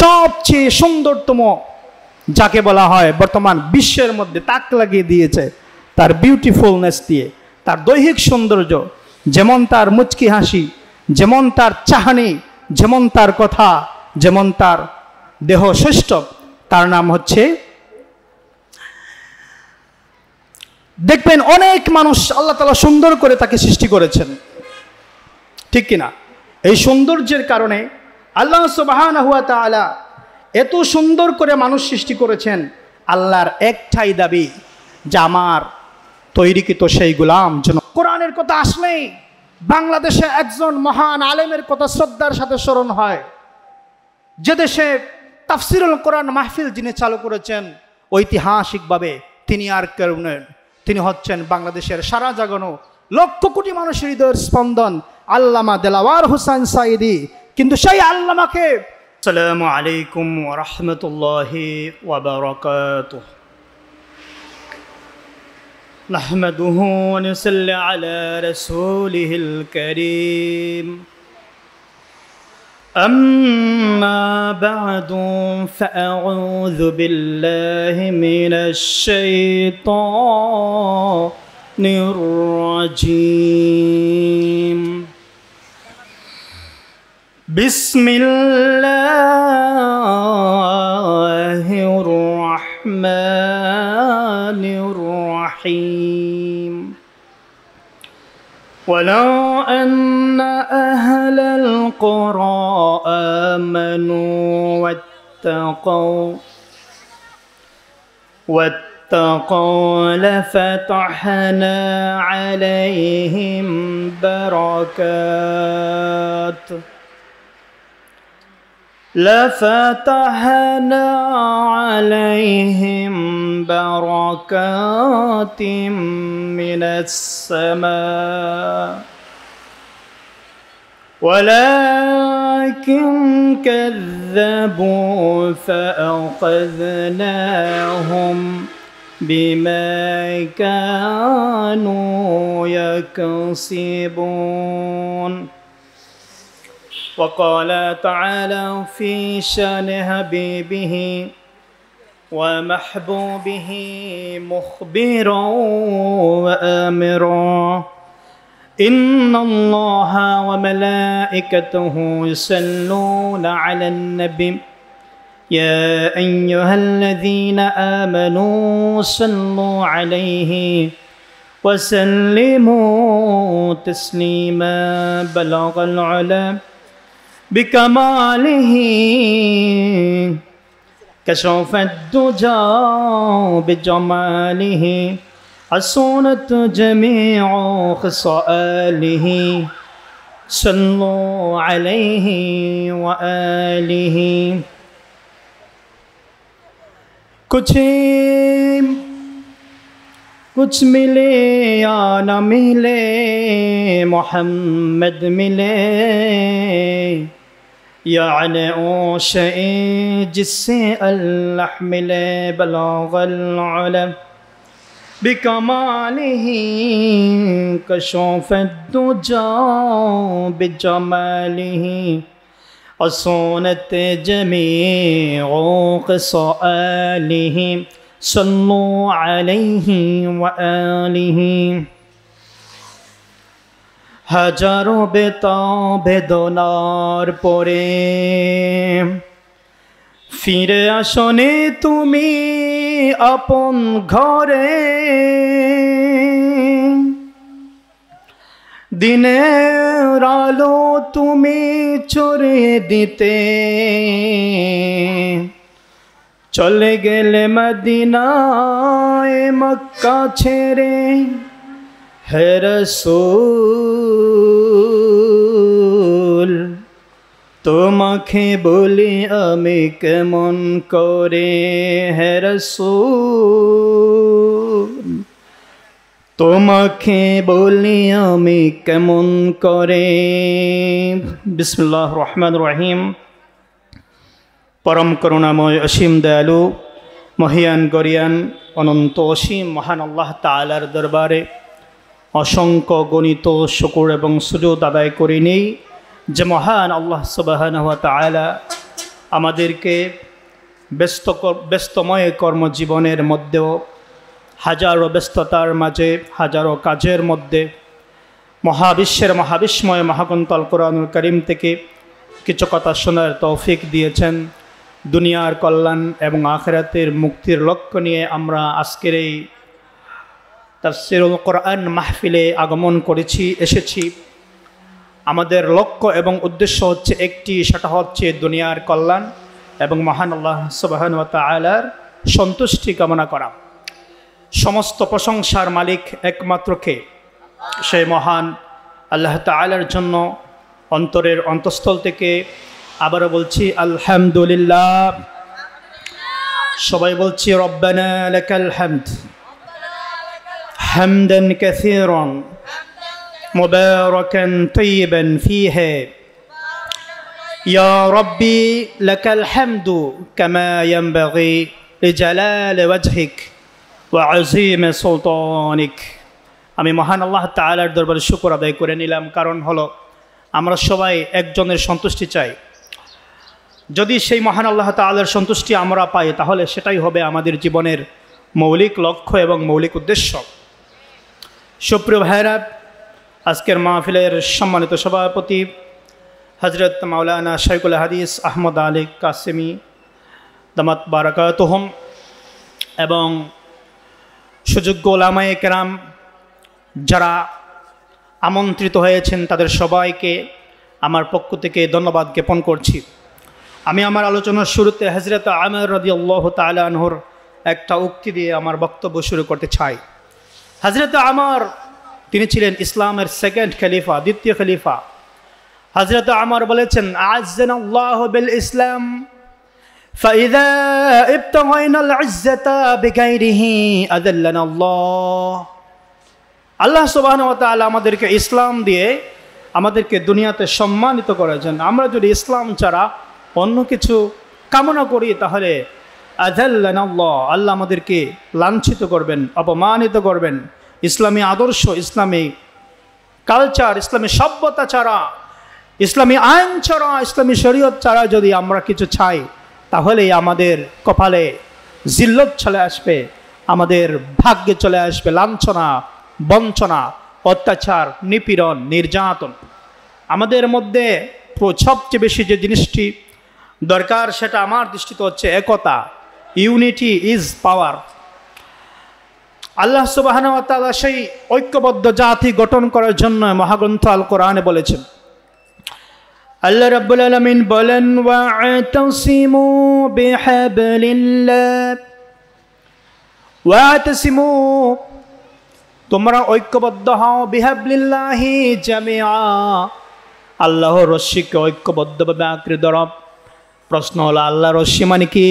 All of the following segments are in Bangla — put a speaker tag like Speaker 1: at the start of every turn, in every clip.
Speaker 1: সবচেয়ে সুন্দরতম যাকে বলা হয় বর্তমান বিশ্বের মধ্যে তাক লাগিয়ে দিয়েছে তার বিউটিফুলনেস দিয়ে, তার দৈহিক সৌন্দর্য, যেমন তার মুচকি হাসি, যেমন তার চাহনি, যেমন তার কথা, যেমন তার দেহ শ্রেষ্ঠ, তার নাম হচ্ছে, দেখবেন অনেক মানুষ আল্লাহ তাআলা সুন্দর করে তাকে সৃষ্টি করেছেন, ঠিক কিনা? এই সৌন্দর্যের কারণে আল্লাহ সুবহানাহু ওয়া তাআলা এত সুন্দর করে মানুষ সৃষ্টি করেছেন। আল্লাহর একটাই দাবি যে আমার তৈরিকৃত সেই গোলাম যেন কোরআনের কথা আসলেই বাংলাদেশে একজন মহান আলেমের কথা শ্রদ্ধার সাথে স্মরণ হয়। যে দেশে তাফসিরুল কোরআন মাহফিল যিনি চালু করেছেন ঐতিহাসিকভাবে, তিনি আর কেউ নন, তিনি হচ্ছেন বাংলাদেশের সারা জাগানো লক্ষ কোটি মানুষের হৃদয়ের স্পন্দন আল্লামা দেলাওয়ার হোসেন সাঈদী। কিন্তু সেই আল্লামাকে, আসসালামু আলাইকুম ওয়া রাহমাতুল্লাহি ওয়া বারাকাতুহু, নাহমাদুহু ওয়া নুসাল্লি আলা রাসূলিহিল কারীম, أما بعد فأعوذ بالله من الشيطان الرجيم. بسم الله الرحمن الرحيم. ولو أن أهل القرى آمنوا واتقوا لفتحنا عليهم بركات من السماء ولكن كذبوا فأخذناهم بما كانوا يكسبون. وقال تعالى في شأن حبيبه ومحبوبه مخبرا وآمرا: إن الله وملائكته يصلون على النبي يا أيها الذين آمنوا صلوا عليه وسلموا تسليما. بلغ العلا بكماله كشف الدجى بجماله حسنت جميع خصاله. صلوا عليه وآله. कुछ मिले या न मिले मोहम्मद मिले, यानी ओ शे जिससे अल्लाह मिले। बलागल उलम बिकमालिही कशफ़द्दुजा बिजमालिही असोनत जमीउ क़िसालिही। सल्लु अलैहि व आलिहि। হাজারো বেদনার পরে ফিরে আসনে তুমি আপন ঘরে। দিনের আলো তুমি ছড়িয়ে দিতে চলে গেলে মদিনায় মক্কা ছেড়ে। হে রাসূল তোমাকে বলি আমি কেমন করে। হে রাসূল তোমাকে বলি আমি কেমন করে। বিসমিল্লাহির রহমানির রহিম। পরম করুণাময় অসীম দয়ালু মহিয়ান গরিয়ান অনন্ত অসীম মহান আল্লাহ তাআলার দরবারে অসংখ্য গণিত শুকর এবং সুজুদ আদায় করে নেই যে মহান আল্লাহ সুবহানাহু ওয়া তাআলা আমাদেরকে ব্যস্তময় কর্মজীবনের মধ্যেও হাজারো ব্যস্ততার মাঝে হাজারো কাজের মধ্যে মহাবিশ্বের মহাবিস্ময় মহাগ্রন্থ কোরআনুল কারীম থেকে কিছু কথা শোনার তৌফিক দিয়েছেন। দুনিয়ার কল্যাণ এবং আখিরাতের মুক্তির লক্ষ্য নিয়ে আমরা আজকের এই তাফসীরুল কোরআন মাহফিলে আগমন এসেছি। আমাদের লক্ষ্য এবং উদ্দেশ্য হচ্ছে একটি, সেটা হচ্ছে দুনিয়ার কল্যাণ এবং মহান আল্লাহ সুবহানাহু ওয়া তাআলার সন্তুষ্টি কামনা করা। সমস্ত প্রশংসার মালিক একমাত্র কে? সেই মহান আল্লাহ তাআলার জন্য অন্তরের অন্তঃস্থল থেকে আবারও বলছি আলহামদুলিল্লাহ। সবাই বলছি রব্বানা লাকাল হামদ হামদান কাসীরান মুবারাকান তাইয়িবান ফীহি ইয়া রাব্বি লাকাল হামদু কামা ইয়ানবাগি লিজালালি ওয়াজহিক ওয়া আযীমি সুলতানিক। আমি মহান আল্লাহ তাআলার দরবারে শুকর আদায় করে নিলাম, কারণ হলো আমরা সবাই একজনের সন্তুষ্টি চাই। যদি সেই মহান আল্লাহ তাআলার সন্তুষ্টি আমরা পাই, তাহলে সেটাই হবে আমাদের জীবনের মৌলিক লক্ষ্য এবং মৌলিক উদ্দেশ্য। সুপ্রিয় ভাইরা, আজকের মাহফিলের সম্মানিত সভাপতি হযরত মাওলানা শাইখুল হাদিস আহমদ আলী কাসেমি দামাত বারাকাতুহুম এবং সুযোগ্য উলামায়ে কেরাম যারা আমন্ত্রিত হয়েছেন, তাদের সবাইকে আমার পক্ষ থেকে ধন্যবাদ জ্ঞাপন করছি। আমি আমার আলোচনার শুরুতে হযরত আমর রাদিয়াল্লাহু তাআলা আনহুর একটা উক্তি দিয়ে আমার বক্তব্য শুরু করতে চাই। হযরত আমর তিনি ছিলেন ইসলামের সেকেন্ড খলিফা, দ্বিতীয় খলিফা। হযরত আমর বলেছেন, আ'আজ্জানাল্লাহু বিল ইসলাম ফাইযা ইবতাগাইনাল ইজ্জাতা বিগাইরিহি আযাল্লানাল্লাহ। আল্লাহ সুবহানাহু ওয়া তাআলা আমাদেরকে ইসলাম দিয়ে আমাদেরকে দুনিয়াতে সম্মানিত করেছেন। আমরা যদি ইসলাম ছাড়া অন্য কিছু কামনা করি, তাহলে আযাল্লানাল্লাহ, আল্লাহ আমাদেরকে লাঞ্ছিত করবেন, অপমানিত করবেন। ইসলামী আদর্শ, ইসলামী কালচার, ইসলামী সভ্যতা ছাড়া, ইসলামী আইন ছাড়া, ইসলামী শরীয়ত ছাড়া যদি আমরা কিছু চাই, তাহলেই আমাদের কপালে জিল্লত চলে আসবে, আমাদের ভাগ্যে চলে আসবে লাঞ্ছনা, বঞ্চনা, অত্যাচার, নিপীড়ন, নির্যাতন। আমাদের মধ্যে সবচেয়ে বেশি যে জিনিসটি দরকার, সেটা আমার দৃষ্টিতে হচ্ছে একতা। Unity is power. আল্লাহ সুবহানাহু ওয়া তাআলা সেই ঐক্যবদ্ধ জাতি গঠন করার জন্য মহাগ্রন্থ আল কোরআনে বলেছেন। আল্লাহ রাব্বুল আলামিন বলেন, ওয়া'তাসিমু বিহাবলিল্লাহ ওয়া'তাসিমু, তোমরা ঐক্যবদ্ধ হও, বিহাবলিল্লাহি জামিআ, আল্লাহর রশ্মিকে ঐক্যবদ্ধভাবে আঁকড়ে ধরো। প্রশ্ন হলো, আল্লাহর রশ্মি মানে কি?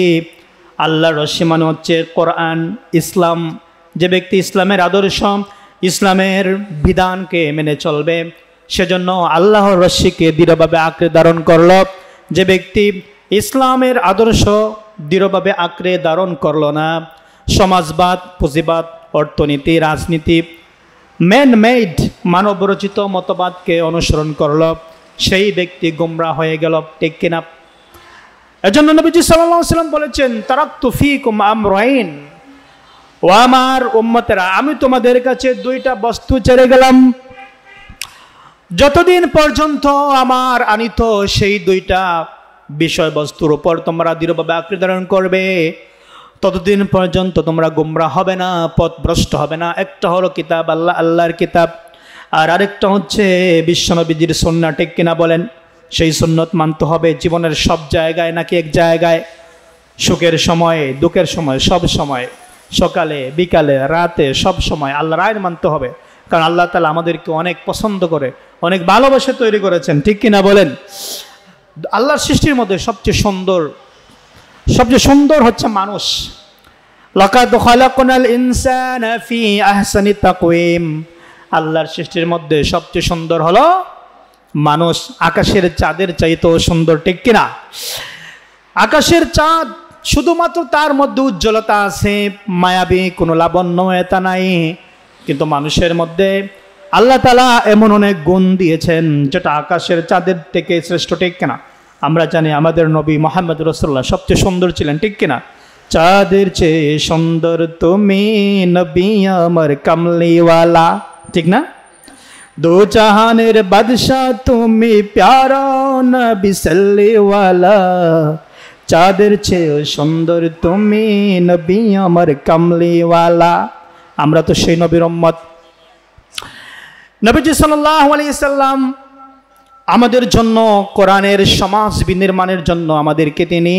Speaker 1: আল্লাহর রশ্মি মানে হচ্ছে কোরআন, ইসলাম। যে ব্যক্তি ইসলামের আদর্শ, ইসলামের বিধানকে মেনে চলবে, সেজন্য আল্লাহর রশ্মিকে দৃঢ়ভাবে আঁকড়ে ধারণ করল। যে ব্যক্তি ইসলামের আদর্শ দৃঢ়ভাবে আঁকড়ে ধারণ করল না, সমাজবাদ, পুঁজিবাদ, অর্থনীতি, রাজনীতি, ম্যান মেড, মানবরচিত মতবাদকে অনুসরণ করল, সেই ব্যক্তি গোমরা হয়ে গেল। ঠিক কিনা? এজন্য নবীজি সাল্লাল্লাহু আলাইহি ওয়াসাল্লাম বলেছেন, তারাকতু ফীকুম আমরাইন, ও আমার উম্মতেরা, আমি তোমাদের কাছে দুইটা বস্তু ছেড়ে গেলাম, যতদিন পর্যন্ত আমার আনিত সেই দুইটা বিষয়বস্তুর উপর তোমরা দৃঢ়ভাবে আঁকড়ে ধারণ করবে, ততদিন পর্যন্ত তোমরা গোমরা হবে না, পথভ্রষ্ট হবে না। একটা হলো কিতাব, আল্লাহর কিতাব, আর আরেকটা হচ্ছে বিশ্বনবীজির সুন্নাহ। ঠিক কিনা বলেন? সেই সুন্নত মানতে হবে জীবনের সব জায়গায়, নাকি এক জায়গায়? সুখের সময়ে, দুঃখের সময়, সব সময়, সকালে, বিকালে, রাতে, সব সময় আল্লাহর আইন মানতে হবে। কারণ আল্লাহ তাআলা আমাদেরকে অনেক পছন্দ করে, অনেক ভালোবাসে তৈরি করেছেন। ঠিক কিনা বলেন? আল্লাহর সৃষ্টির মধ্যে সবচেয়ে সুন্দর হচ্ছে মানুষ। লাকাদ খালাকনাল ইনসানা ফি আহসানি তাকওয়িম। আল্লাহর সৃষ্টির মধ্যে সবচেয়ে সুন্দর হলো মানুষ। আকাশের চাঁদের চাইতেও সুন্দর। ঠিক কিনা? আকাশের চাঁদ শুধুমাত্র তার মধ্যে উজ্জ্বলতা আছে, মায়াবী কোনো লাবণ্য এটা নাই, কিন্তু মানুষের মধ্যে আল্লাহ তাআলা এমন অনেক গুণ দিয়েছেন যেটা আকাশের চাঁদের থেকে শ্রেষ্ঠ। ঠিক কিনা? আমরা জানি আমাদের নবী মুহাম্মদ রাসূলুল্লাহ সবচেয়ে সুন্দর ছিলেন, ঠিক কিনা? চাঁদের চেয়ে সুন্দর তুমি নবী আমার কামলিওয়ালা, ঠিক না? দো জাহানের বাদশাহ তুমি প্যারা নবী সাল্লিওয়ালা, চাঁদের চেয়ে সুন্দর তুমি নবী আমার কামলিওয়ালা। আমরা তো সেই নবীর উম্মত। নবীজি সাল্লাল্লাহু আলাইহি সাল্লাম আমাদের জন্য কোরআনের সমাজ বিনির্মাণের জন্য আমাদেরকে তিনি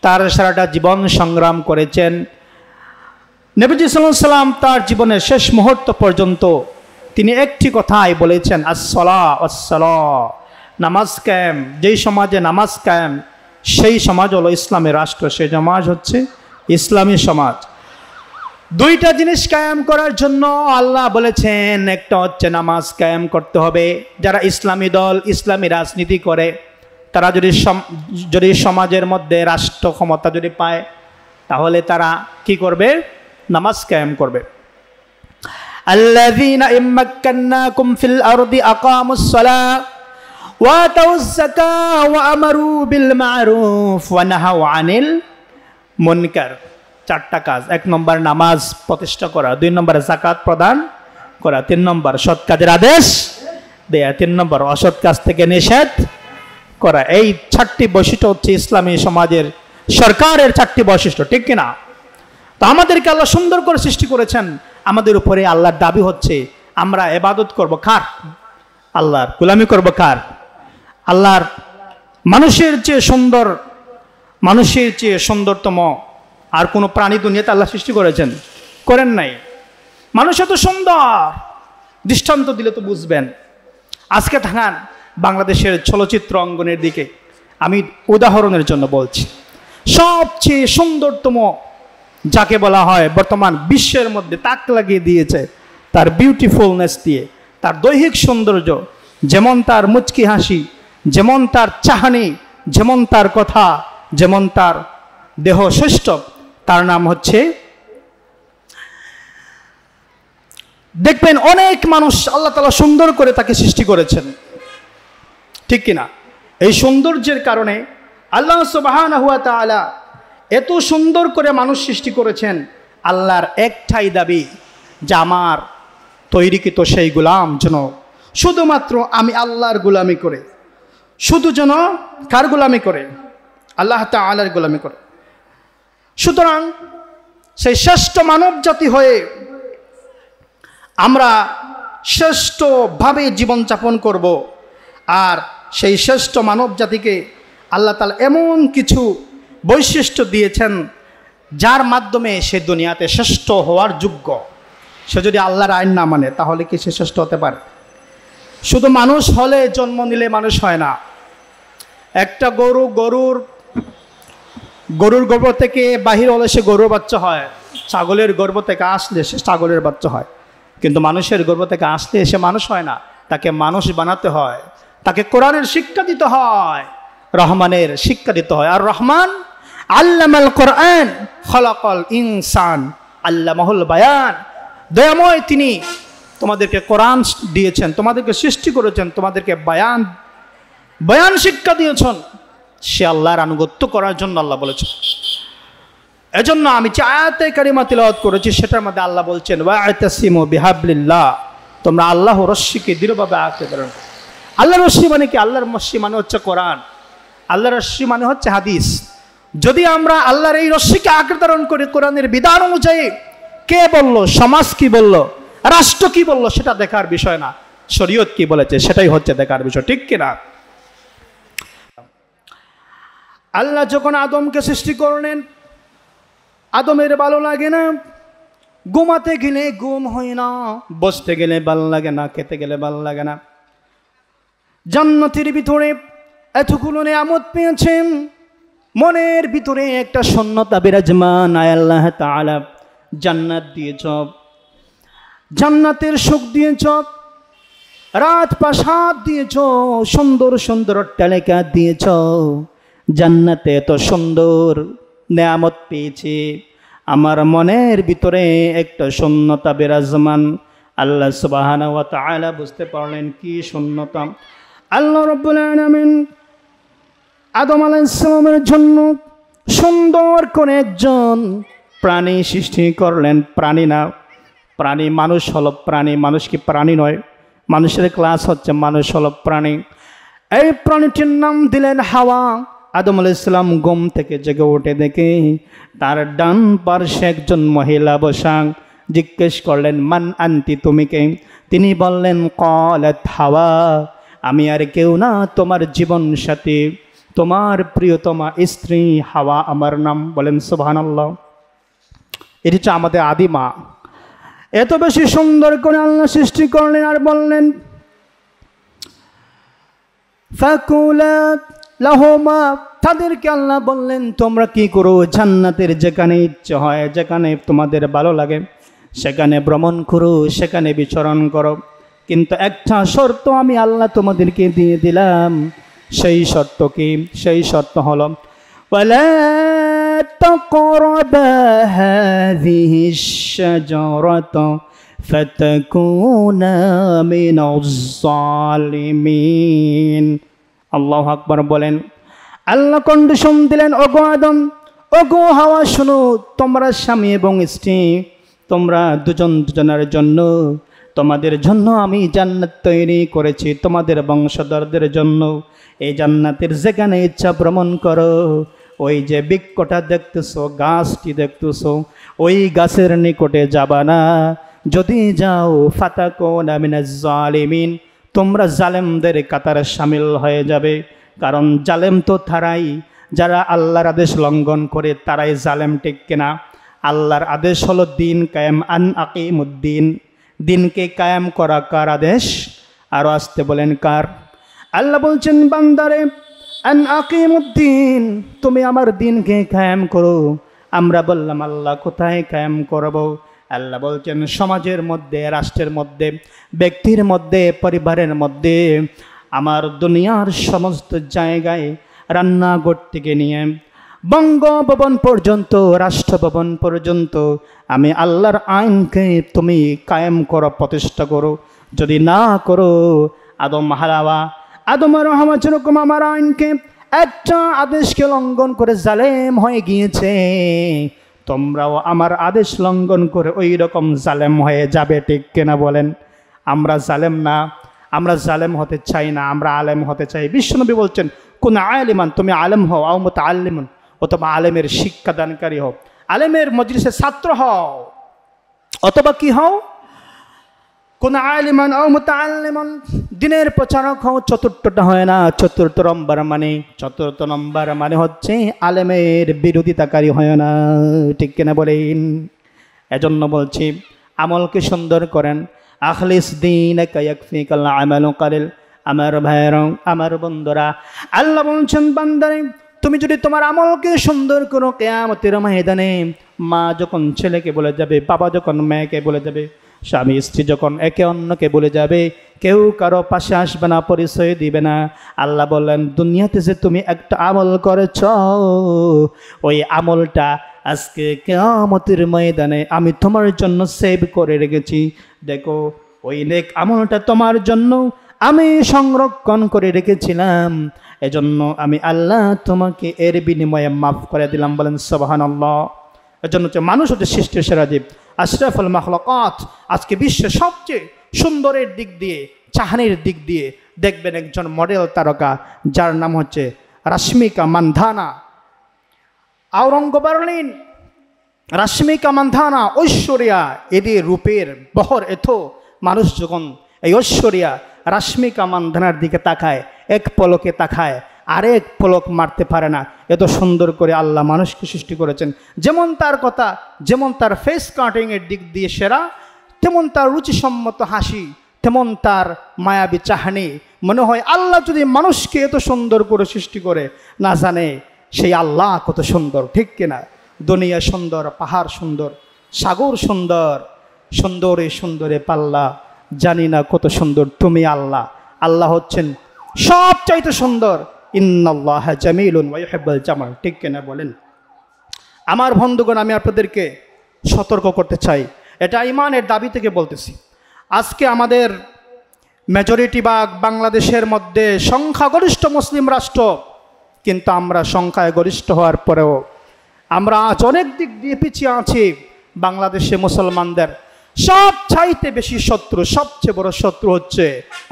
Speaker 1: তার সারাটা জীবন সংগ্রাম করেছেন। নবীজি সাল্লাল্লাহু আলাইহি সাল্লাম তার জীবনের শেষ মুহূর্ত পর্যন্ত তিনি একটি কথাই বলেছেন, আসসালাহ আসসালাহ, নামাজ কায়েম। যেই সমাজে নামাজ কায়েম সেই সমাজ হলো ইসলামের রাষ্ট্র, সেই সমাজ হচ্ছে ইসলামী সমাজ। দুইটা জিনিস কায়েম করার জন্য আল্লাহ বলেছেন, একটা হচ্ছে নামাজ কায়েম করতে হবে। যারা ইসলামী দল, ইসলামী রাজনীতি করে, তারা যদি সমাজের মধ্যে রাষ্ট্র ক্ষমতা যদি পায়, তাহলে তারা কি করবে? নামাজ কায়েম করবে। আল্লাযীনা ইম্মাক্কান্নাকুম ফিল আরদি আকামুস সালাহ ওয়া আতাউয যাকাহ ওয়া আমারু বিল মা'রুফ ওয়া নাহাউ আনিল মুনকার। চারটা কাজ। 1 নম্বর নামাজ প্রতিষ্ঠা করা, 2 নম্বর যাকাত প্রদান করা, 3 নম্বর সৎ কাজের আদেশ দেয়া, 3 নম্বর অসৎ কাজ থেকে নিষেধ করা। এই 4টি বৈশিষ্ট্য হচ্ছে ইসলামী সমাজের সরকারের 4টি বৈশিষ্ট্য, ঠিক কিনা? তো আমাদেরকে আল্লাহ সুন্দর করে সৃষ্টি করেছেন। আমাদের উপরে আল্লাহর দাবি হচ্ছে আমরা ইবাদত করব কার? আল্লাহর। গোলামি করব কার? আল্লাহর। মানুষের চেয়ে সুন্দরতম আর কোনো প্রাণী দুনিয়াতে আল্লাহ সৃষ্টি করেন নাই। মানুষ এত সুন্দর, দৃষ্টান্ত দিলে তো বুঝবেন। আজকে থাকান বাংলাদেশের চলচ্চিত্র অঙ্গনের দিকে, আমি উদাহরণের জন্য বলছি। সবচেয়ে সুন্দরতম যাকে বলা হয় বর্তমান বিশ্বের মধ্যে তাক লাগিয়ে দিয়েছে তার বিউটিফুলনেস দিয়ে, তার দৈহিক সৌন্দর্য, যেমন তার মুচকি হাসি, যেমন তার চাহনি, যেমন তার কথা, যেমন তার দেহ শ্রেষ্ঠ, তার নাম হচ্ছে, দেখবেন অনেক মানুষ আল্লাহ তাআলা সুন্দর করে তাকে সৃষ্টি করেছেন, ঠিক কিনা? এই সৌন্দর্যের কারণে আল্লাহ সুবহানাহু ওয়া তাআলা এত সুন্দর করে মানুষ সৃষ্টি করেছেন। আল্লাহর একটাই দাবি যে আমার তৈরিকৃত সেই গোলাম যেন শুধুমাত্র আমি আল্লাহর গোলামি করে, শুধু যেন কার গোলামি করে? আল্লাহ তাআলার গোলামি করে। সুতরাং সেই শ্রেষ্ঠ মানব জাতি হয়ে আমরা শ্রেষ্ঠভাবে জীবনযাপন করব। আর সেই শ্রেষ্ঠ মানব জাতিকে আল্লাহ তাআলা এমন কিছু বৈশিষ্ট্য দিয়েছেন যার মাধ্যমে সে দুনিয়াতে শ্রেষ্ঠ হওয়ার যোগ্য। সে যদি আল্লাহর আইন না মানে তাহলে কি সে শ্রেষ্ঠ হতে পারে? শুধু মানুষ হলে, জন্ম নিলে মানুষ হয় না। একটা গরুর গর্ভ থেকে বাহির হলে সে গরুর বাচ্চা হয়, ছাগলের গর্ভ থেকে আসলে সে ছাগলের বাচ্চা হয়। কিন্তু মানুষের গর্ভ থেকে আসলে সে মানুষ হয় না, তাকে মানুষ বানাতে হয়, তাকে কোরআনের শিক্ষা দিতে হয়, রহমানের শিক্ষা দিতে হয়। আর রহমান আল্লামাল কোরআন খলাকাল ইনসান আল্লামাহুল বায়ান। দয়াময় তিনি তোমাদেরকে কোরআন দিয়েছেন, তোমাদেরকে সৃষ্টি করেছেন, তোমাদেরকে বয়ান শিক্ষা দিয়েছেন। সে আল্লাহর আনুগত্য করার জন্য আল্লাহ বলেছেন। এজন্য আমি যে আয়াতে কারিমা তিলাওয়াত করেছি সেটার মধ্যে আল্লাহ বলছেন ওয়া'তাসিমু বিহাবলিল্লাহ, তোমরা আল্লাহ রশ্মিকে দৃঢ়ভাবে আঁকড়ে ধরো। আল্লাহর রশ্মি মানে কি? আল্লাহর রশ্মি মানে হচ্ছে কোরআন, আল্লাহর রশ্মি মানে হচ্ছে হাদিস। যদি আমরা আল্লাহর এই রশ্মিকে আঁকড়ে ধারণ করি, কোরআনের বিধান অনুযায়ী কে বললো, সমাজ কি বললো, রাষ্ট্র কি বললো, সেটা দেখার বিষয় না, শরীয়ত কি বলেছে সেটাই হচ্ছে দেখার বিষয়, ঠিক কিনা? আল্লাহ যখন আদমকে সৃষ্টি করলেন, আদমের ভালো লাগে না, ঘুমাতে গেলে ঘুম হয় না, বসতে গেলে ভালো লাগে না, খেতে গেলে ভালো লাগে না। জান্নাতের ভিতরে এতগুলো নিয়ামত পেয়েছেন, মনের ভিতরে একটা শূন্যতা বিরাজমান। আল্লাহ তাআলা জান্নাত দিয়েছ, জান্নাতের সুখ দিয়েছ, রাত প্রাসাদ দিয়েছ, সুন্দর সুন্দর অট্টালিকা দিয়েছ। জান্নাতে এত সুন্দর নিয়ামত পেয়েছি, আমার মনের ভিতরে একটা শূন্যতা বিরাজমান। আল্লাহ সুবহানাহু ওয়া তাআলা বুঝতে পারলেন কি শূন্যতা। আল্লাহ রাব্বুল আলামিন আদম আলাইহিস সালামের জন্য সুন্দর করে একজন প্রাণী সৃষ্টি করলেন। প্রাণী না, প্রাণী মানুষ হলো প্রাণী, মানুষ কি প্রাণী নয়? মানুষের ক্লাস হচ্ছে মানুষ হলো প্রাণী। এই প্রাণীটির নাম দিলেন হাওয়া। আদম আলাইহিস সালাম ঘুম থেকে জেগে উঠে দেখে তার ডান পার্শ্বে একজন মহিলা বসা। জিজ্ঞেস করলেন, মান আনতি, তুমি কে? তিনি বললেন, ক্বালাত হাওয়া, আমি আর কেউ না, তোমার জীবন সাথী, তোমার প্রিয়তমা স্ত্রী হাওয়া আমার নাম। বলেন সুবহানাল্লাহ। এটি হচ্ছে আমাদের আদিমা। এত বেশি সুন্দর করে আল্লাহ সৃষ্টি করলেন আর বললেন, ফাকুলা লাহুমা, তাদেরকে আল্লাহ বললেন তোমরা কি করো, জান্নাতের যেখানে ইচ্ছে হয়, যেখানে তোমাদের ভালো লাগে সেখানে ভ্রমণ করো, সেখানে বিচরণ করো, কিন্তু একটা শর্ত আমি আল্লাহ তোমাদেরকে দিয়ে দিলাম। সেই শর্ত কি? সেই শর্ত হলো, ওয়ালা তাকরাবা হাযিহিশ শাজারাতা ফাতাকুনা মিনাজ জালিমিন। আল্লাহু আকবার বলেন। আল্লাহ কন্ডিশন দিলেন, ওগো আদম, ওগো হাওয়া, শোনো, তোমরা স্বামী এবং স্ত্রী, তোমরা দুজন দুজনের জন্য, তোমাদের জন্য আমি জান্নাত তৈরি করেছি, তোমাদের বংশধরদের জন্য। এই জান্নাতের যেখানে ইচ্ছা ভ্রমণ করো। ওই যে বৃক্ষটা দেখতেছো, গাছটি দেখতেছো, ওই গাছের নিকটে যাবা না। যদি যাও ফাতাকুনা মিনাজ জালিমিন, তোমরা জালেমদের কাতারে শামিল হয়ে যাবে। কারণ জালেম তো তারাই যারা আল্লাহর আদেশ লঙ্ঘন করে, তারাই জালেম, ঠিক কিনা? আল্লাহর আদেশ হলো দিন কায়েম, আন আকিমুদ্দিন, দিনকে কায়েম করা কার আদেশ? আরও আসতে বলেন কার? আল্লাহ বলছেন, বান্দারে আন আকিমুদ্দিন, তুমি আমার দিনকে কায়েম করো। আমরা বললাম, আল্লাহ কোথায় কায়েম করব? আল্লাহ বলছেন, সমাজের মধ্যে, রাষ্ট্রের মধ্যে, ব্যক্তির মধ্যে, পরিবারের মধ্যে, আমার দুনিয়ার সমস্ত জায়গায়, রান্নাঘর থেকে নিয়ে বঙ্গভবন পর্যন্ত, রাষ্ট্রভবন পর্যন্ত আমি আল্লাহর আইনকে তুমি কায়েম করো, প্রতিষ্ঠা করো। যদি না করো, আদম আর হাওয়া যেরকম আমার আইনকে, একটা আদেশকে লঙ্ঘন করে জালেম হয়ে গিয়েছে, তোমরাও আমার আদেশ লঙ্ঘন করে ওই রকম জালেম হয়ে যাবে, ঠিক কিনা বলেন? আমরা জালেম না, আমরা জালেম হতে চাই না, আমরা আলেম হতে চাই। বিশ্বনবী বলছেন, কোন আলিমান, তুমি আলেম হও, আও মুতাআল্লিমুন, অথবা আলেমের শিক্ষাদানকারী হও, আলেমের মজলিসের ছাত্র হও, অথবা কি হও, কোন আলিমান আও মুতাআল্লিমুন, দিনের প্রচারক হও। চতুর্থটা হয় না, চতুর্থ নম্বর মানে হচ্ছে আলেমের বিরোধিতাকারী হয় না, ঠিক কিনা বলেন? এজন্য বলছি, আমলকে সুন্দর করেন। আখলিস দীনাকা ইয়াকফিকাল আমালু কালিল। আমার ভাইরা, আমার বন্ধুরা, আল্লাহ বলছেন, বান্দারে তুমি যদি তোমার আমলকে সুন্দর করো, কিয়ামতের ময়দানে মা যখন ছেলেকে বলে যাবে, বাবা যখন মেয়েকে বলে যাবে, স্বামী স্ত্রী যখন একে অন্যকে বলে যাবে, কেউ কারো পাশে আসবে না, পরিচয় দিবে না। আল্লাহ বললেন, দুনিয়াতে যে তুমি একটা আমল করেছ, ওই আমলটা আজকে কিয়ামতের ময়দানে আমি তোমার জন্য সেভ করে রেখেছি। দেখো, ওই নেক আমলটা তোমার জন্য আমি সংরক্ষণ করে রেখেছিলাম, এজন্য আমি আল্লাহ তোমাকে এর বিনিময়ে মাফ করে দিলাম। বলেন সুবহানাল্লাহ। এজন্য হচ্ছে মানুষ হচ্ছে সৃষ্টির সেরা জীব, আশরাফুল মাখলুকাত। আজকে বিশ্বের সবচেয়ে সুন্দরের দিক দিয়ে, চাহনির দিক দিয়ে দেখবেন একজন মডেল তারকা, যার নাম হচ্ছে রাশ্মিকা মান্ধানা। আওরঙ্গবার্লিন, রাশ্মিকা মান্ধানা, ঐশ্বরিয়া, এদের রূপের বহর এত, মানুষ যখন এই ঐশ্বরিয়া রাশ্মিকা মান্ধানার দিকে তাকায়, এক পলকে তাকায়, আরেক পলক মারতে পারে না। এত সুন্দর করে আল্লাহ মানুষকে সৃষ্টি করেছেন। যেমন তার কথা, যেমন তার ফেস কাটিংয়ের দিক দিয়ে সেরা, তেমন তার রুচিসম্মত হাসি, তেমন তার মায়াবী চাহনি। মনে হয় আল্লাহ যদি মানুষকে এত সুন্দর করে সৃষ্টি করে, না জানে সেই আল্লাহ কত সুন্দর, ঠিক কিনা? দুনিয়া সুন্দর, পাহাড় সুন্দর, সাগর সুন্দর, সুন্দরে সুন্দরে পাল্লা, জানি না কত সুন্দর তুমি আল্লাহ। আল্লাহ হচ্ছেন সবচাইতে সুন্দর। ইন্নাল্লাহা জামিলুন ওয়া ইউহিব্বুল জামাল, ঠিক কিনা বলেন? আমার বন্ধুগণ, আমি আপনাদেরকে সতর্ক করতে চাই, এটা ইমানের দাবি থেকে বলতেছি। আজকে আমাদের মেজরিটি ভাগ বাংলাদেশের মধ্যে সংখ্যাগরিষ্ঠ মুসলিম রাষ্ট্র, কিন্তু আমরা সংখ্যায় গরিষ্ঠ হওয়ার পরেও আমরা আজ অনেক দিক দিয়ে পিছিয়ে আছি। বাংলাদেশে মুসলমানদের সবচাইতে বেশি শত্রু, সবচেয়ে বড় শত্রু হচ্ছে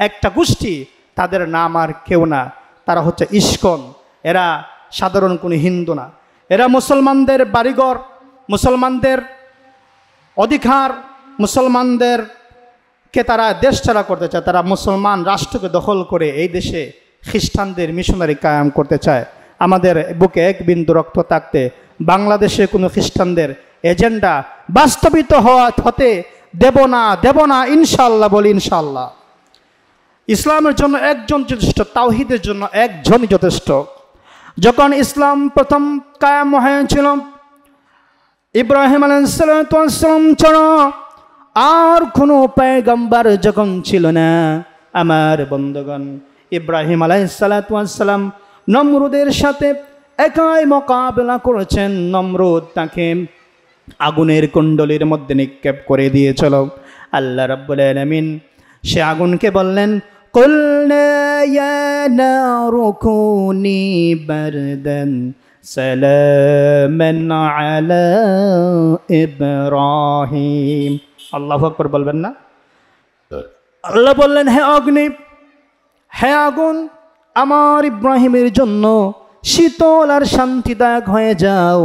Speaker 1: একটা গোষ্ঠী, তাদের নাম আর কেউ না, তারা হচ্ছে ইস্কন। এরা সাধারণ কোনো হিন্দু না, এরা মুসলমানদের বাড়িঘর, মুসলমানদের অধিকার, মুসলমানদেরকে তারা দেশ ছাড়া করতে চায়। তারা মুসলমান রাষ্ট্রকে দখল করে এই দেশে খ্রিস্টানদের মিশনারি কায়েম করতে চায়। আমাদের বুকে এক বিন্দু রক্ত থাকতে বাংলাদেশে কোনো খ্রিস্টানদের এজেন্ডা বাস্তবিত হতে দেব না ইনশাআল্লাহ, বলি ইনশাআল্লাহ। ইসলামের জন্য একজন যথেষ্ট, তাওহীদের জন্য একজনই যথেষ্ট। যখন ইসলাম প্রথম কায়েম হয়েছিল, ইব্রাহিম আলাইহিস সালাম ছাড়া আর কোনো পয়গম্বর যখন ছিল না, আমার বন্ধুগণ, ইব্রাহিম আলাইহিস সালাম নমরুদের সাথে একাই মোকাবেলা করেছেন। নমরুদ তাকে আগুনের কুণ্ডলীর মধ্যে নিক্ষেপ করে দিয়েছিল। আল্লাহ রাব্বুল আলামিন সে আগুনকে বললেন, কুলনা ইয়া নারু কুনি বারদান সালামান আলা ইব্রাহিম। আল্লাহু আকবার বলবেন না? আল্লাহ বললেন, হে অগ্নি, হে আগুন, আমার ইব্রাহিমের জন্য শীতল আর শান্তিদায়ক হয়ে যাও,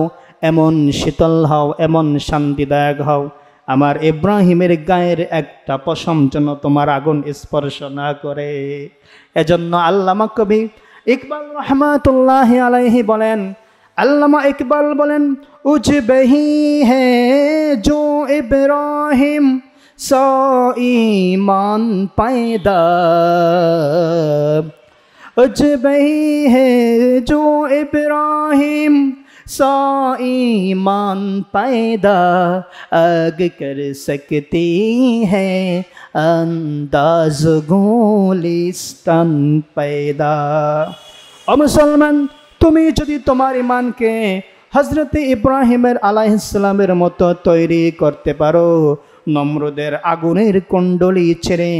Speaker 1: এমন শীতল হও, এমন শান্তিদায়ক হও, আমার ইব্রাহিমের গায়ের একটা পশম যেন তোমার আগুন স্পর্শ না করে। এজন্য আল্লামা কবি ইকবাল রহমাতুল্লাহি আলাইহি বলেন, আল্লামা ইকবাল বলেন, উজবেহি হে জো ইব্রাহিম সো ঈমান পায়দা, उजबही है जो इब्राहिम सा ईमान पैदा, आग कर सकती है अंदाज गुलिस्तान पैदा। और मुसलमान, তুমি যদি তোমার ইমানকে হযরত ইব্রাহিমের আলাইহিস সালামের মতো তৈরি করতে পারো, নমরুদের আগুনের কুণ্ডলী ছেড়ে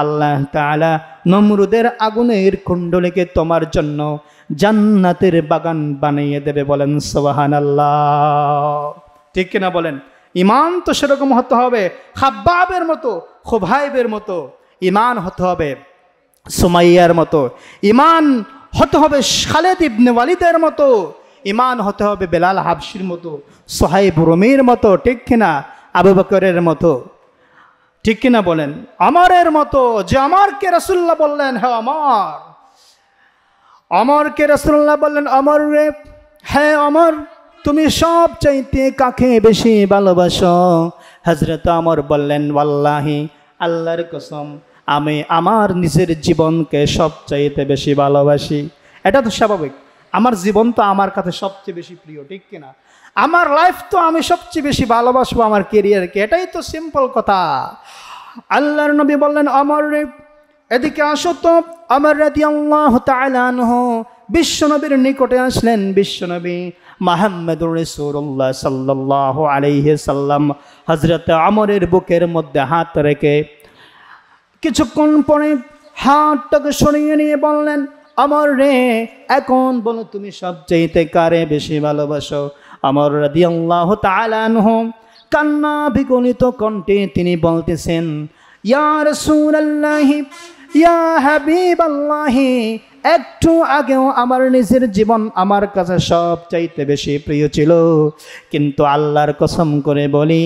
Speaker 1: আল্লাহ তাআলা নমরুদের আগুনের কুণ্ডলীকে তোমার জন্য জান্নাতের বাগান বানিয়ে দেবে। বলেন সুবহানাল্লাহ, ঠিক কিনা বলেন? ইমান তো সেরকম হতে হবে, খাব্বাবের মতো, খুবাইবের মতো ইমান হতে হবে, সুমাইয়ার মতো ইমান হতে হবে, খালিদ ইবনে ওয়ালিদের মতো ইমান হতে হবে, বেলাল হাবশির মতো, সুহাইব রুমির মতো, ঠিক কিনা? আবু বকরের মতো, ঠিক কিনা বলেন? আমারের মতো, যে আমারকে রাসূলুল্লাহ বললেন, হ্যাঁ আমার, আমারকে রাসূলুল্লাহ বললেন, আমার রে, হ্যাঁ আমার, তুমি সব চাইতে কাকে বেশি ভালোবাসো? হযরত আমর বললেন, ওয়াল্লাহি, আল্লাহর কসম, আমি আমার নিজের জীবনকে সব চাইতে বেশি ভালোবাসি। এটা তো স্বাভাবিক, আমার জীবন তো আমার কাছে সবচেয়ে বেশি প্রিয়, ঠিক কিনা? আমার লাইফ তো আমি সবচেয়ে বেশি ভালোবাসবো, আমার কেরিয়ারকে, এটাই তো সিম্পল কথা। আল্লাহর নবী বললেন, আমার রে, এদিকে আসো তো। আমার রাদিয়াল্লাহু তাআলা আনহু বিশ্বনবীর নিকটে আসলেন। বিশ্বনবী মুহাম্মদুর রাসূলুল্লাহ সাল্লাল্লাহু আলাইহি সাল্লাম হযরত আমরের বুকের মধ্যে হাত রেখে কিছুক্ষণ পরে হাতটাকে সরিয়ে নিয়ে বললেন, আমার রে, এখন বলো তুমি সবচেয়ে কারে বেশি ভালোবাসো? আমর রাদিয়াল্লাহু তাআলা আনহু কান্না বিগলিত কণ্ঠে তিনি বলতেছেন, ইয়া রাসূলুল্লাহ, ইয়া হাবিবাল্লাহ, একটু আগেও আমার নিজের জীবন আমার কাছে সবচাইতে বেশি প্রিয় ছিল, কিন্তু আল্লাহর কসম করে বলি,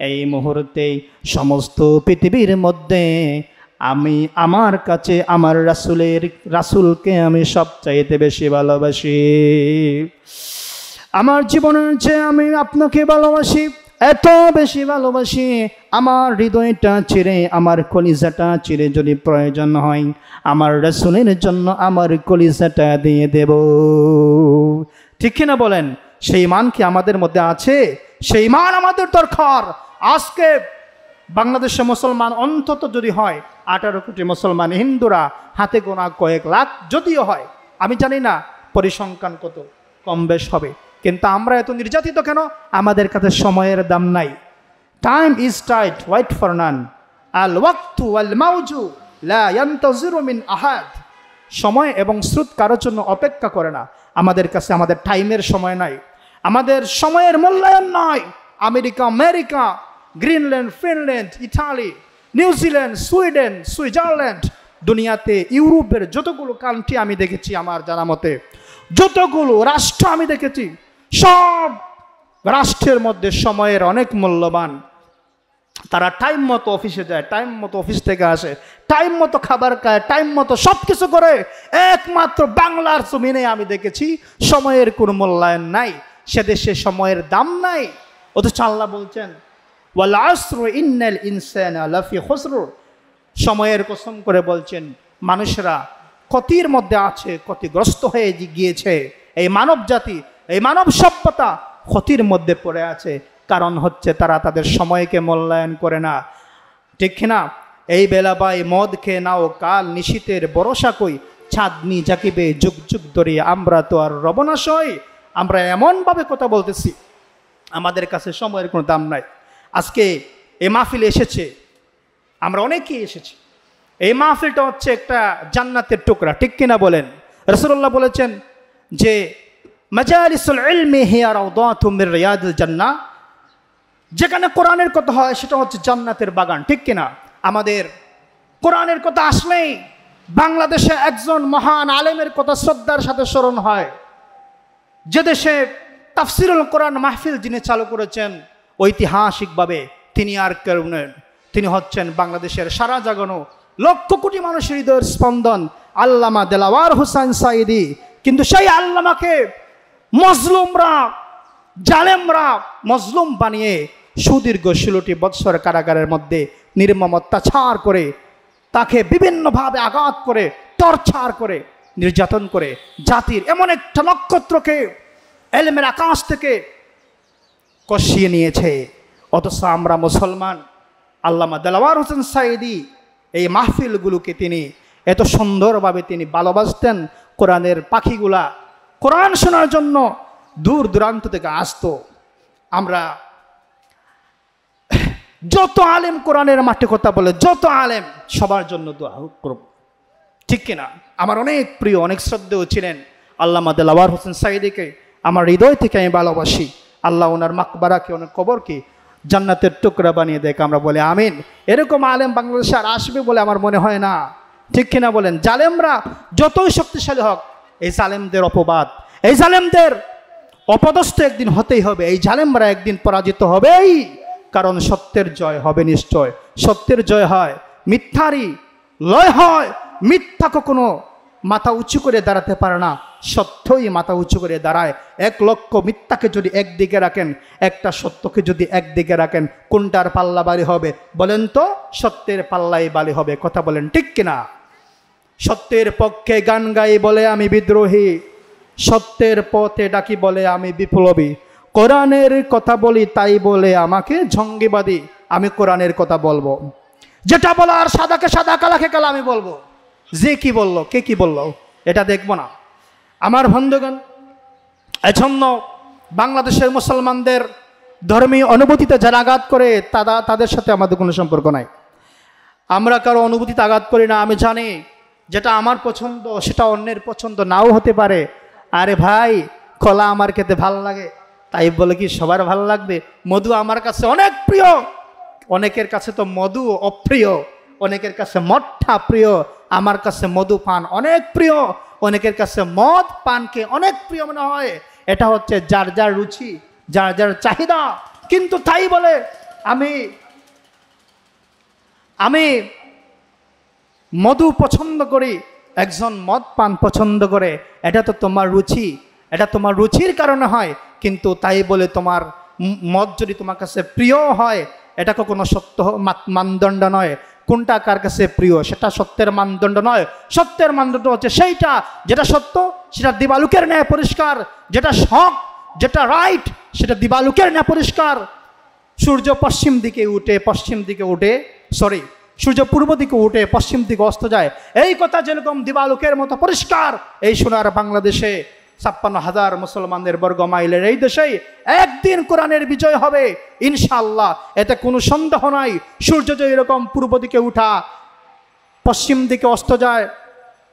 Speaker 1: এই মুহূর্তে সমস্ত পৃথিবীর মধ্যে আমি আমার কাছে আমার রাসূলকে আমি সবচাইতে বেশি ভালোবাসি। আমার জীবনের চেয়ে আমি আপনাকে ভালোবাসি, এত বেশি ভালোবাসি, আমার হৃদয়টা চিরে, আমার কলিজাটা চিরে যদি প্রয়োজন হয়, আমার রাসূলের জন্য আমার কলিজাটা দিয়ে দেব। ঠিক কিনা বলেন? সেই মান কি আমাদের মধ্যে আছে? সেই মান আমাদের দরকার। আজকে বাংলাদেশে মুসলমান অন্তত যদি হয় 18 কোটি মুসলমান, হিন্দুরা হাতে গোনা কয়েক লাখ যদিও হয়, আমি জানি না পরিসংখ্যান কত, কম বেশ হবে, কিন্তু আমরা এত নির্যাতিত কেন? আমাদের কাছে সময়ের দাম নাই। Time is tight, wait for none, আল ওয়াক্তু ওয়াল মাউজু লা ইয়ান্তাজিরু মিন আহাদ। সময় এবং স্রোত কারোর জন্য অপেক্ষা করে না। আমাদের কাছে আমাদের টাইমের সময় নাই, আমাদের সময়ের মূল্যায়ন নাই। America, Greenland, Finland, Italy, New Zealand, Sweden, Switzerland, দুনিয়াতে ইউরোপের যতগুলো কান্ট্রি আমি দেখেছি, আমার জানা মতে যতগুলো রাষ্ট্র আমি দেখেছি, সব রাষ্ট্রের মধ্যে সময়ের অনেক মূল্যবান। তারা টাইম মতো অফিসে যায়, টাইম মতো অফিস থেকে আসে, টাইম মতো খাবার খায়, টাইম মতো সব কিছু করে। একমাত্র বাংলার জমিনে আমি দেখেছি সময়ের কোনো মূল্যায়ন নাই, সে দেশে সময়ের দাম নাই। অথচ আল্লাহ বলছেন ওয়াল আসর ইন্নাল ইনসানা লাফি খুসর, সময়ের কসম করে বলছেন মানুষরা ক্ষতির মধ্যে আছে, ক্ষতিগ্রস্ত হয়ে গিয়েছে। এই মানব জাতি, এই মানব সভ্যতা ক্ষতির মধ্যে পড়ে আছে। কারণ হচ্ছে তারা তাদের সময়কে মূল্যায়ন করে না, ঠিক কিনা? এই বেলাবাই মদ খেয়ে নাও, কাল নিশীতের ভরসা কই, চাঁদনি জাকিবে যুগ যুগ ধরে, আমরা তো আর রবনাশ হই। আমরা এমনভাবে কথা বলতেছি, আমাদের কাছে সময়ের কোনো দাম নাই। আজকে এই মাহফিলে এসেছে, আমরা অনেকেই এসেছি। এই মাহফিলটা হচ্ছে একটা জান্নাতের টুকরা, ঠিক কিনা বলেন? রাসূলুল্লাহ বলেছেন যে মাজালিসুল ইলমি হিয়া রাউদাতুম মির রিয়াদিল জান্নাহ, যেখানে কোরআনের কথা হয় সেটা হচ্ছে জান্নাতের বাগান, ঠিক কিনা? আমাদের কোরআনের কথা আসলেই বাংলাদেশে একজন মহান আলেমের কথা শ্রদ্ধার সাথে স্মরণ হয়। যে দেশে তাফসিরুল কোরআন মাহফিল যিনি চালু করেছেন ঐতিহাসিকভাবে, তিনি আর কেউ নন, তিনি হচ্ছেন বাংলাদেশের সারা জাগানো লক্ষ কোটি মানুষের হৃদয়ের স্পন্দন আল্লামা দেলাওয়ার হোসেন সাঈদী। কিন্তু সেই আল্লামাকে মজলুমরা, জালেমরা মজলুম বানিয়ে সুদীর্ঘ 16টি বৎসর কারাগারের মধ্যে নির্মম অত্যাচার করে, তাকে বিভিন্নভাবে আঘাত করে, টর্চার করে, নির্যাতন করে জাতির এমন একটা নক্ষত্রকে এলেমের আকাশ থেকে কষিয়ে নিয়েছে। অথচ আমরা মুসলমান, আল্লামা দেলাওয়ার হোসেন সাঈদী এই মাহফিলগুলোকে তিনি এত সুন্দরভাবে তিনি ভালোবাসতেন। কোরআনের পাখিগুলা কোরআন শোনার জন্য দূর দূরান্ত থেকে আসতো। আমরা যত আলেম কোরআনের মাঠে কথা বলে, যত আলেম, সবার জন্য দোয়া করব, ঠিক কিনা? আমার অনেক প্রিয়, অনেক শ্রদ্ধেয় ছিলেন আল্লামা দেলাওয়ার হোসেন সাঈদীকে আমার হৃদয় থেকে আমি ভালোবাসি। আল্লাহ ওনার মাকবারাকে, ওনার কবরকে জান্নাতের টুকরা বানিয়ে দেখ, আমরা বলে আমিন। এরকম আলেম বাংলাদেশে আর আসবে বলে আমার মনে হয় না, ঠিক কিনা বলেন? জালেমরা যতই শক্তিশালী হোক, এই জালেমদের অপবাদ, এই জালেমদের অপদস্থ একদিন হতেই হবে। এই জালেমরা একদিন পরাজিত হবেই, কারণ সত্যের জয় হবে নিশ্চয়। সত্যের জয় হয়, মিথ্যারই লয় হয়। মিথ্যা কখনো মাথা উঁচু করে দাঁড়াতে পারে না, সত্যই মাথা উঁচু করে দাঁড়ায়। 1 লক্ষ মিথ্যাকে যদি একদিকে রাখেন, একটা সত্যকে যদি একদিকে রাখেন, কোনটার পাল্লা বাড়ি হবে বলেন তো? সত্যের পাল্লাই বাড়ি হবে, কথা বলেন ঠিক কিনা? সত্যের পক্ষে গান গাই বলে আমি বিদ্রোহী, সত্যের পথে ডাকি বলে আমি বিপ্লবী, কোরআনের কথা বলি তাই বলে আমাকে জঙ্গিবাদী। আমি কোরআনের কথা বলবো, যেটা বলার সাদাকে সাদা, কালাকে কালা আমি বলবো। যে কি বললো, কে কি বললো, এটা দেখবো না। আমার বন্ধুগণ, এজন্য বাংলাদেশের মুসলমানদের ধর্মীয় অনুভূতিতে যারা আঘাত করে, তাদের সাথে আমাদের কোনো সম্পর্ক নাই। আমরা কারো অনুভূতিতে আঘাত করি না। আমি জানি যেটা আমার পছন্দ সেটা অন্যের পছন্দ নাও হতে পারে। আরে ভাই, কলা আমার খেতে ভালো লাগে, তাই বলে কি সবার ভালো লাগবে? মধু আমার কাছে অনেক প্রিয়, অনেকের কাছে তো মধু অপ্রিয়, অনেকের কাছে মদটা প্রিয়, আমার কাছে মধু পান অনেক প্রিয়, অনেকের কাছে মদ পানকে অনেক প্রিয় মনে হয়। এটা হচ্ছে যার যার রুচি, যার যার চাহিদা। কিন্তু তাই বলে আমি মধু পছন্দ করি, একজন মদ পান পছন্দ করে, এটা তো তোমার রুচি, এটা তোমার রুচির কারণে হয়। কিন্তু তাই বলে তোমার মদ যদি তোমার কাছে প্রিয় হয়, এটা কখনো সত্য মানদণ্ড নয়। কোনটা কার কাছে প্রিয় সেটা সত্যের মানদণ্ড নয়। সত্যের মানদণ্ড হচ্ছে সেইটা যেটা সত্য, সেটা দিবালুকের ন্যায় পরিষ্কার, যেটা হক, যেটা রাইট, সেটা দিবালুকের ন্যায় পরিষ্কার। সূর্য সূর্য পূর্ব দিকে উঠে পশ্চিম দিকে অস্ত যায়, এই কথা যেরকম দিবালুকের মতো পরিষ্কার। এই সোনার বাংলাদেশে 56,000 মুসলমানদের বর্গ মাইলের এই দেশেই একদিন কোরআনের বিজয় হবে ইনশাআল্লাহ, এতে কোনো সন্দেহ নাই। সূর্য যে এরকম পূর্ব দিকে উঠা পশ্চিম দিকে অস্ত যায়,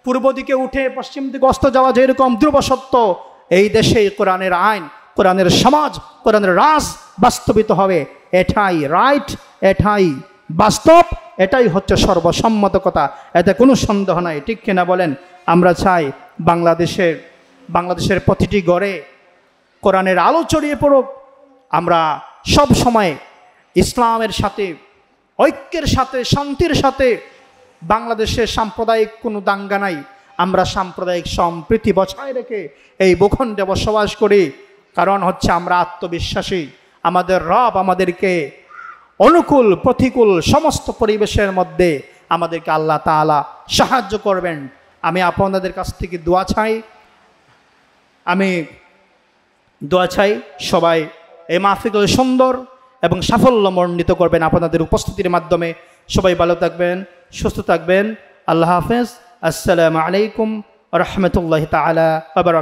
Speaker 1: পূর্ব দিকে উঠে পশ্চিম দিকে অস্ত যাওয়া যেরকম ধ্রুব সত্য, এই দেশেই কোরআনের আইন, কোরআনের সমাজ, কোরআনের রাজ বাস্তবিত হবে। এটাই রাইট, এটাই বাস্তব, এটাই হচ্ছে সর্বসম্মত কথা, এতে কোনো সন্দেহ নাই। ঠিক কিনা বলেন? আমরা চাই বাংলাদেশের প্রতিটি ঘরে কোরআনের আলো ছড়িয়ে পড়ুক। আমরা সব সময় ইসলামের সাথে, ঐক্যের সাথে, শান্তির সাথে, বাংলাদেশে সাম্প্রদায়িক কোনো দাঙ্গা নাই, আমরা সাম্প্রদায়িক সম্প্রীতি বজায় রেখে এই ভূখণ্ডে বসবাস করি। কারণ হচ্ছে আমরা আত্মবিশ্বাসী, আমাদের রব আমাদেরকে অনুকূল প্রতিকূল সমস্ত পরিবেশের মধ্যে আমাদেরকে আল্লাহ তাআলা সাহায্য করবেন। আমি আপনাদের কাছ থেকে দোয়া চাই, সবাই এই মাহফিল সুন্দর এবং সাফল্যমণ্ডিত করবেন আপনাদের উপস্থিতির মাধ্যমে। সবাই ভালো থাকবেন, সুস্থ থাকবেন। আল্লাহ হাফেজ। আসসালামু আলাইকুম ওয়া রাহমাতুল্লাহি তাআলা ওয়া বারাকাতুহু।